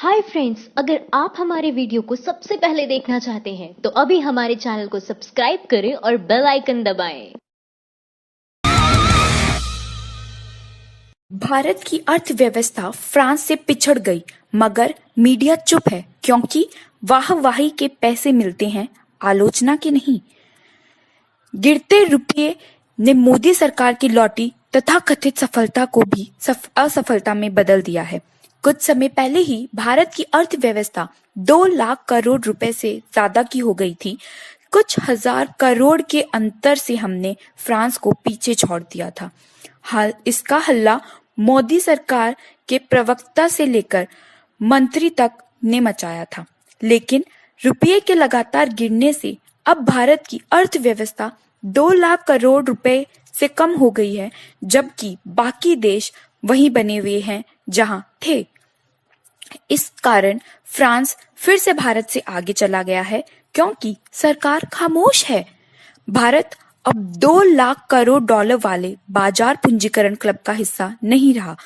Hi friends, अगर आप हमारे वीडियो को सबसे पहले देखना चाहते हैं तो अभी हमारे चैनल को सब्सक्राइब करें और बेल आइकन दबाएं। भारत की अर्थव्यवस्था फ्रांस से पिछड़ गई, मगर मीडिया चुप है क्योंकि वाहवाही के पैसे मिलते हैं, आलोचना के नहीं। गिरते रुपये ने मोदी सरकार की लौटी तथाकथित सफलता को भी असफलता में बदल दिया है। कुछ समय पहले ही भारत की अर्थव्यवस्था 2 लाख करोड़ रुपए से ज्यादा की हो गई थी। कुछ हजार करोड़ के अंतर से हमने फ्रांस को पीछे छोड़ दिया था। हाल इसका हल्ला मोदी सरकार के प्रवक्ता से लेकर मंत्री तक ने मचाया था, लेकिन रुपये के लगातार गिरने से अब भारत की अर्थव्यवस्था 2 लाख करोड़ रुपए से कम हो गई है, जबकि बाकी देश वहीं बने हुए हैं जहां थे। इस कारण फ्रांस फिर से भारत से आगे चला गया है क्योंकि सरकार खामोश है। भारत अब 2 लाख करोड़ डॉलर वाले बाजार पूंजीकरण क्लब का हिस्सा नहीं रहा।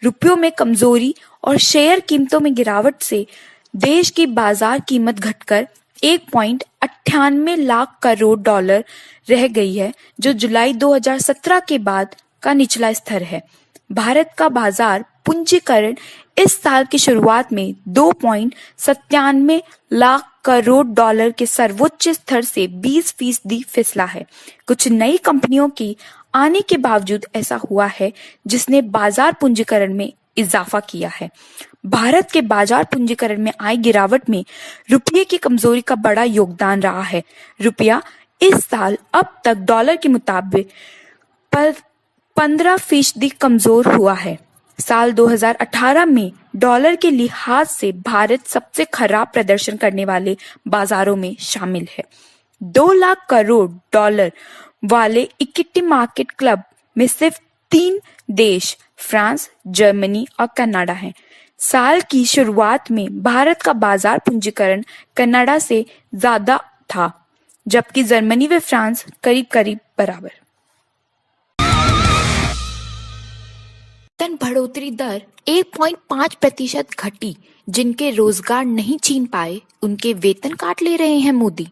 रुपयों में कमजोरी और शेयर कीमतों में गिरावट से देश की बाजार कीमत घटकर 1.98 लाख करोड़ डॉलर रह गई है, जो जुलाई 2017 के बाद का निचला स्तर है। भारत का बाजार पूंजीकरण इस साल की शुरुआत में 2.97 लाख करोड़ डॉलर के सर्वोच्च स्तर से 20% फिसला है। कुछ नई कंपनियों की आने के बावजूद ऐसा हुआ है, जिसने बाजार पूंजीकरण में इजाफा किया है। भारत के बाजार पूंजीकरण में आई गिरावट में रुपये की कमजोरी का बड़ा योगदान रहा है। रुपया इस साल अब तक डॉलर के मुताबिक 15% कमजोर हुआ है। साल 2018 में डॉलर के लिहाज से भारत सबसे खराब प्रदर्शन करने वाले बाजारों में शामिल है। 2 लाख करोड़ डॉलर वाले इक्विटी मार्केट क्लब में सिर्फ 3 देश फ्रांस, जर्मनी और कनाडा हैं। साल की शुरुआत में भारत का बाजार पूंजीकरण कनाडा से ज्यादा था, जबकि जर्मनी व फ्रांस करीब करीब बराबर। वेतन बढ़ोतरी दर 1.5% घटी। जिनके रोजगार नहीं छीन पाए उनके वेतन काट ले रहे हैं मोदी।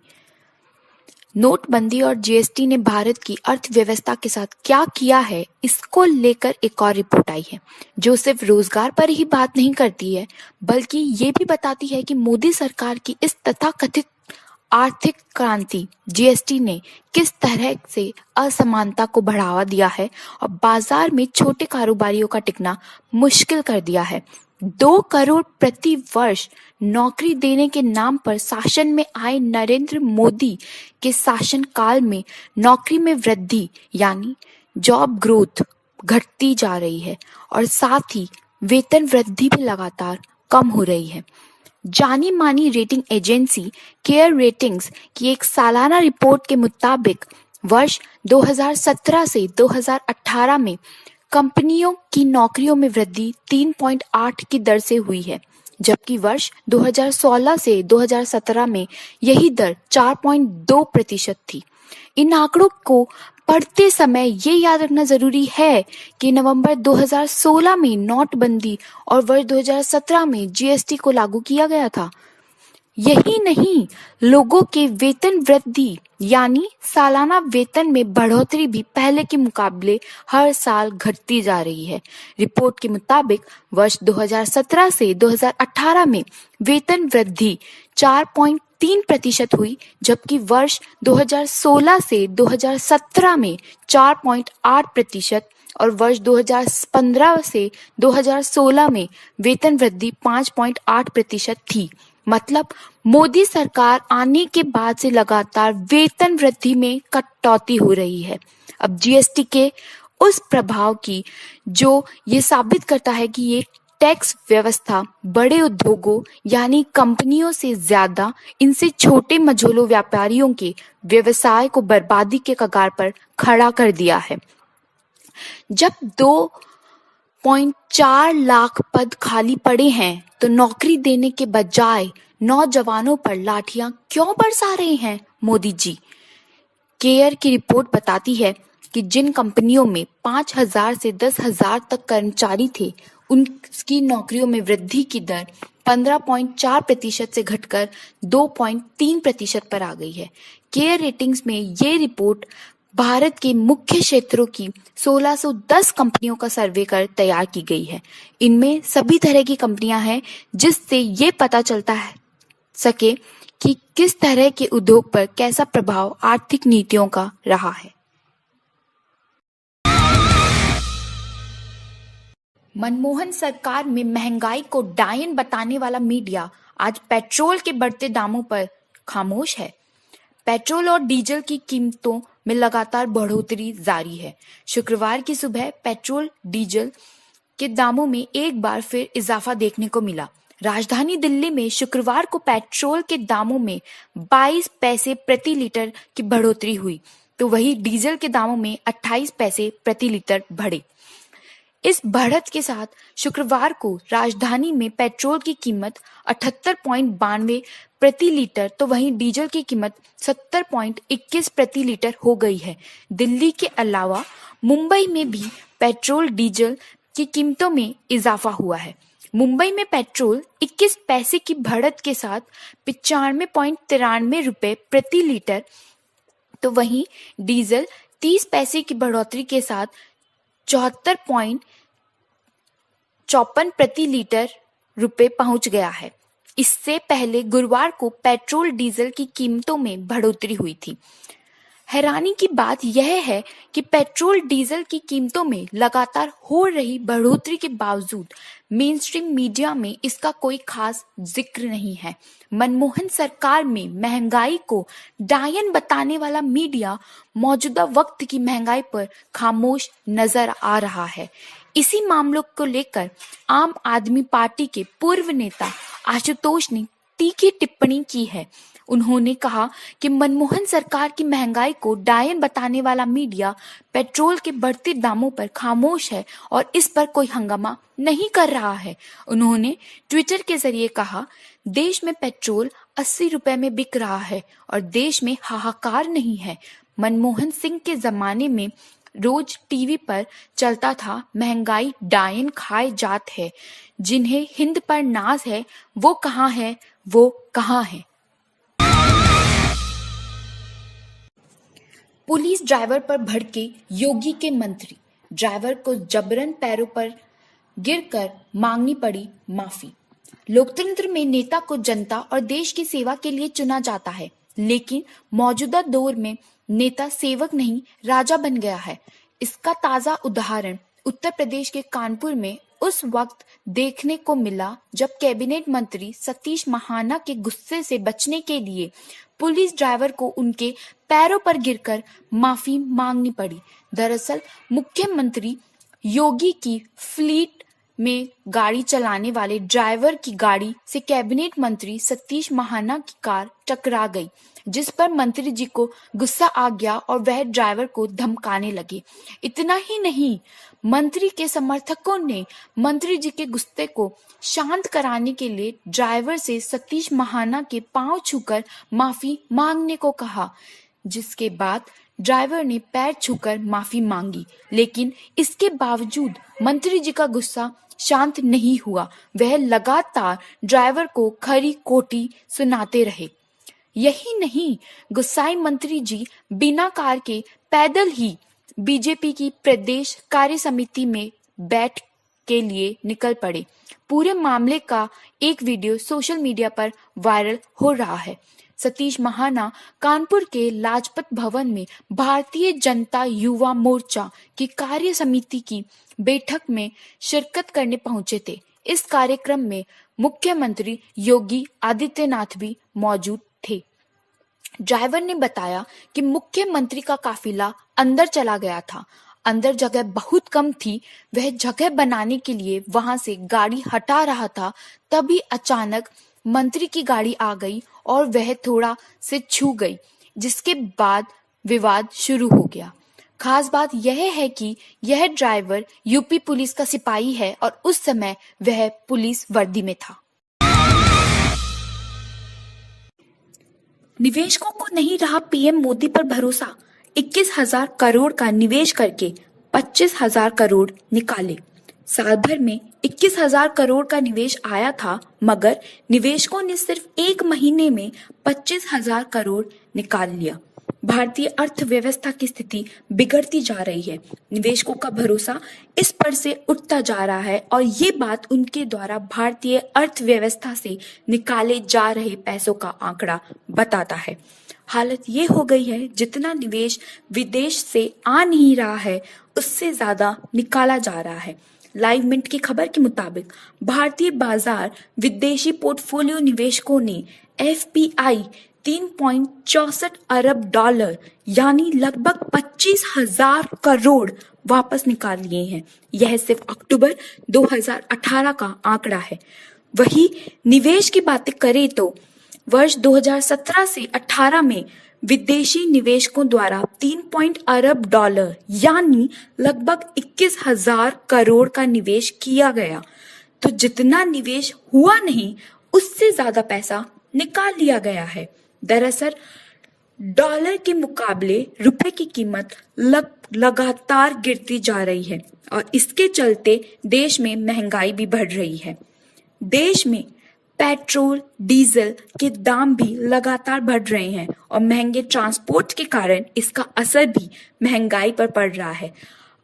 नोटबंदी और जीएसटी ने भारत की अर्थव्यवस्था के साथ क्या किया है, इसको लेकर एक और रिपोर्ट आई है, जो सिर्फ रोजगार पर ही बात नहीं करती है, बल्कि ये भी बताती है कि मोदी सरकार की इस तथाकथित आर्थिक क्रांति जीएसटी ने किस तरह से असमानता को बढ़ावा दिया है और बाजार में छोटे कारोबारियों का टिकना मुश्किल कर दिया है। 2 करोड़ प्रति वर्ष नौकरी देने के नाम पर शासन में आए नरेंद्र मोदी के शासन काल में नौकरी में वृद्धि यानी जॉब ग्रोथ घटती जा रही है और साथ ही वेतन वृद्धि भी लगातार कम हो रही है। जानी मानी रेटिंग एजेंसी केयर रेटिंग्स की एक सालाना रिपोर्ट के मुताबिक वर्ष 2017 से 2018 में कंपनियों की नौकरियों में वृद्धि 3.8 की दर से हुई है, जबकि वर्ष 2016 से 2017 में यही दर 4.2% थी। इन आंकड़ों को पढ़ते समय ये याद रखना जरूरी है कि नवंबर 2016 में नोटबंदी और वर्ष 2017 में जीएसटी को लागू किया गया था। यही नहीं, लोगों के वेतन वृद्धि यानी सालाना वेतन में बढ़ोतरी भी पहले के मुकाबले हर साल घटती जा रही है। रिपोर्ट के मुताबिक वर्ष 2017 से 2018 में वेतन वृद्धि 4.3% हुई, जबकि वर्ष 2016 से 2017 में 4.8% और वर्ष 2015 से 2016 में वेतन वृद्धि 5.8% थी। मतलब मोदी सरकार आने के बाद से लगातार वेतन वृद्धि में कटौती हो रही है। अब जीएसटी के उस प्रभाव की जो ये साबित करता है कि ये टैक्स व्यवस्था बड़े उद्योगों यानी कंपनियों से ज्यादा इनसे छोटे मझोले व्यापारियों के व्यवसाय को बर्बादी के कगार पर खड़ा कर दिया है। जब 2.4 लाख पद खाली पड़े हैं तो नौकरी देने के बजाय नौजवानों पर लाठियां क्यों बरसा रहे हैं मोदी जी? केयर की रिपोर्ट बताती है कि जिन कंपनियों में 5,000 से 10,000 तक कर्मचारी थे, उनकी नौकरियों में वृद्धि की दर 15.4% से घटकर 2.3% पर आ गई है। केयर रेटिंग्स में ये रिपोर्ट भारत के मुख्य क्षेत्रों की 1610 कंपनियों का सर्वे कर तैयार की गई है। इनमें सभी तरह की कंपनियां हैं, जिससे ये पता चलता सके कि किस तरह के उद्योग पर कैसा प्रभाव आर्थिक नीतियों का रहा है। मनमोहन सरकार में महंगाई को डायन बताने वाला मीडिया आज पेट्रोल के बढ़ते दामों पर खामोश है। पेट्रोल और डीजल की कीमतों में लगातार बढ़ोतरी जारी है। शुक्रवार की सुबह पेट्रोल डीजल के दामों में एक बार फिर इजाफा देखने को मिला। राजधानी दिल्ली में शुक्रवार को पेट्रोल के दामों में 22 पैसे प्रति लीटर की बढ़ोतरी हुई, तो वहीं डीजल के दामों में 28 पैसे प्रति लीटर बढ़े। इस बढ़त के साथ शुक्रवार को राजधानी में पेट्रोल की कीमत 78.92 प्रति लीटर, तो वहीं डीजल की कीमत 70.21 प्रति लीटर हो गई है। दिल्ली के अलावा मुंबई में भी पेट्रोल डीजल की कीमतों में इजाफा हुआ है। मुंबई में पेट्रोल 21 पैसे की बढ़त के साथ 95.93 रुपए प्रति लीटर, तो वहीं डीजल 30 पैसे की बढ़ोतरी के साथ 74.54 प्रति लीटर रुपए पहुंच गया है। इससे पहले गुरुवार को पेट्रोल डीजल की कीमतों में बढ़ोतरी हुई थी। हैरानी की बात यह है कि पेट्रोल डीजल की कीमतों में लगातार हो रही बढ़ोतरी के बावजूद मेनस्ट्रीम मीडिया में इसका कोई खास जिक्र नहीं है। मनमोहन सरकार में महंगाई को डायन बताने वाला मीडिया मौजूदा वक्त की महंगाई पर खामोश नजर आ रहा है। इसी मामलों को लेकर आम आदमी पार्टी के पूर्व नेता आशुतोष ने तीखी टिप्पणी की है। उन्होंने कहा कि मनमोहन सरकार की महंगाई को डायन बताने वाला मीडिया पेट्रोल के बढ़ते दामों पर खामोश है और इस पर कोई हंगामा नहीं कर रहा है। उन्होंने ट्विटर के जरिए कहा, देश में पेट्रोल 80 रुपए में बिक रहा है और देश में हाहाकार नहीं है। मनमोहन सिंह के जमाने में रोज टीवी पर चलता था, महंगाई डायन खाए जात है, जिन्हें हिंद पर नाज है वो कहाँ है, वो कहाँ है। पुलिस ड्राइवर पर भड़के योगी के मंत्री, ड्राइवर को जबरन पैरों पर गिरकर मांगनी पड़ी माफी। लोकतंत्र में नेता को जनता और देश की सेवा के लिए चुना जाता है, लेकिन मौजूदा दौर में नेता सेवक नहीं राजा बन गया है। इसका ताजा उदाहरण उत्तर प्रदेश के कानपुर में उस वक्त देखने को मिला जब कैबिनेट मंत्री सतीश महाना के गुस्से से बचने के लिए पुलिस ड्राइवर को उनके पैरों पर गिरकर माफी मांगनी पड़ी। दरअसल मुख्यमंत्री योगी की फ्लीट में गाड़ी चलाने वाले ड्राइवर की गाड़ी से कैबिनेट मंत्री सतीश महाना की कार टकरा गई, जिस पर मंत्री जी को गुस्सा आ गया और वह ड्राइवर को धमकाने लगे। इतना ही नहीं, मंत्री के समर्थकों ने मंत्री जी के गुस्से को शांत कराने के लिए ड्राइवर से सतीश महाना के पांव छूकर माफी मांगने को कहा, जिसके बाद ड्राइवर ने पैर छूकर माफी मांगी। लेकिन इसके बावजूद मंत्री जी का गुस्सा शांत नहीं हुआ। वह लगातार ड्राइवर को खरी खोटी सुनाते रहे। यही नहीं, गुस्साए मंत्री जी बिना कार के पैदल ही बीजेपी की प्रदेश कार्य समिति में बैठ के लिए निकल पड़े। पूरे मामले का एक वीडियो सोशल मीडिया पर वायरल हो रहा है। सतीश महाना कानपुर के लाजपत भवन में भारतीय जनता युवा मोर्चा की कार्य समिति की बैठक में शिरकत करने पहुंचे थे। इस कार्यक्रम में मुख्यमंत्री योगी आदित्यनाथ भी मौजूद थे। ड्राइवर ने बताया कि मुख्यमंत्री का काफिला अंदर चला गया था। अंदर जगह बहुत कम थी। वह जगह बनाने के लिए वहां से गाड़ी हटा रहा था, तभी अचानक मंत्री की गाड़ी आ गई और वह थोड़ा से छू गई, जिसके बाद विवाद शुरू हो गया। खास बात यह है कि यह ड्राइवर यूपी पुलिस का सिपाही है और उस समय वह पुलिस वर्दी में था। निवेशकों को नहीं रहा पीएम मोदी पर भरोसा। 21,000 करोड़ का निवेश करके 25,000 करोड़ निकाले। साल भर में 21,000 करोड़ का निवेश आया था, मगर निवेशकों ने सिर्फ 1 महीने में 25,000 करोड़ निकाल लिया। भारतीय अर्थव्यवस्था की स्थिति बिगड़ती जा रही है। निवेशकों का भरोसा इस पर से उठता जा रहा है और ये बात उनके द्वारा भारतीय अर्थव्यवस्था से निकाले जा रहे पैसों का आंकड़ा बताता है। हालत ये हो गई है, जितना निवेश विदेश से आ नहीं रहा है, उससे ज्यादा निकाला जा रहा है। लाइव मिंट की खबर के मुताबिक भारतीय बाजार विदेशी पोर्टफोलियो निवेशकों ने एफपीआई 3.64 अरब डॉलर यानी लगभग 25,000 करोड़ वापस निकाल लिए हैं। यह सिर्फ अक्टूबर 2018 का आंकड़ा है। वही निवेश की बातें करें तो वर्ष 2017 से 18 में विदेशी निवेशकों द्वारा 3 अरब डॉलर यानी लगभग 21,000 करोड़ का निवेश किया गया। तो जितना निवेश हुआ नहीं, उससे ज्यादा पैसा निकाल लिया गया है। दरअसल डॉलर के मुकाबले रुपए की कीमत लगातार गिरती जा रही है और इसके चलते देश में महंगाई भी बढ़ रही है। देश में पेट्रोल, डीजल के दाम भी लगातार बढ़ रहे हैं और महंगे ट्रांसपोर्ट के कारण इसका असर भी महंगाई पर पड़ रहा है।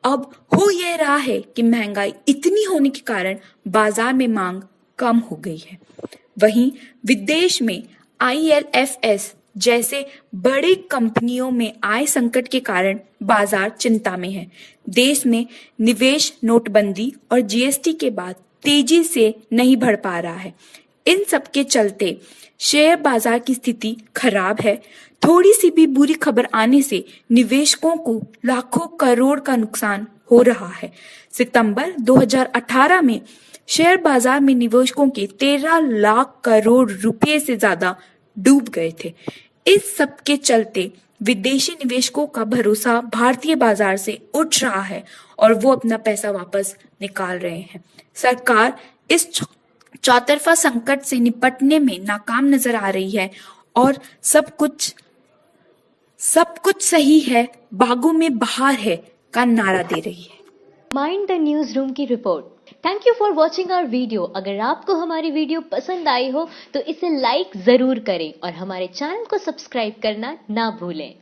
अब हो यह रहा है कि महंगाई इतनी होने के कारण बाजार में मांग कम हो गई है। वहीं विदेश में IL&FS जैसे बड़ी कंपनियों में आय संकट के कारण बाजार चिंता में है। देश में निवेश नोटबंदी और GST के बाद तेजी से नहीं बढ़ पा रहा है। इन सब के चलते शेयर बाजार की स्थिति खराब है। थोड़ी सी भी बुरी खबर आने से निवेशकों को लाखों करोड़ का नुकसान हो रहा है। सितंबर 2018 में शेयर बाजार में निवेशकों के 13 लाख करोड़ रुपए से ज्यादा डूब गए थे। इस सब के चलते विदेशी निवेशकों का भरोसा भारतीय बाजार से उठ रहा है और वो अपना पैसा वापस निकाल रहे हैं। सरकार इस चौतरफा संकट से निपटने में नाकाम नजर आ रही है और सब कुछ सही है, बागों में बहार है का नारा दे रही है। माइंड द न्यूज रूम की रिपोर्ट। Thank you for watching our video. अगर आपको हमारी वीडियो पसंद आई हो तो इसे लाइक जरूर करें और हमारे चैनल को सब्सक्राइब करना ना भूलें।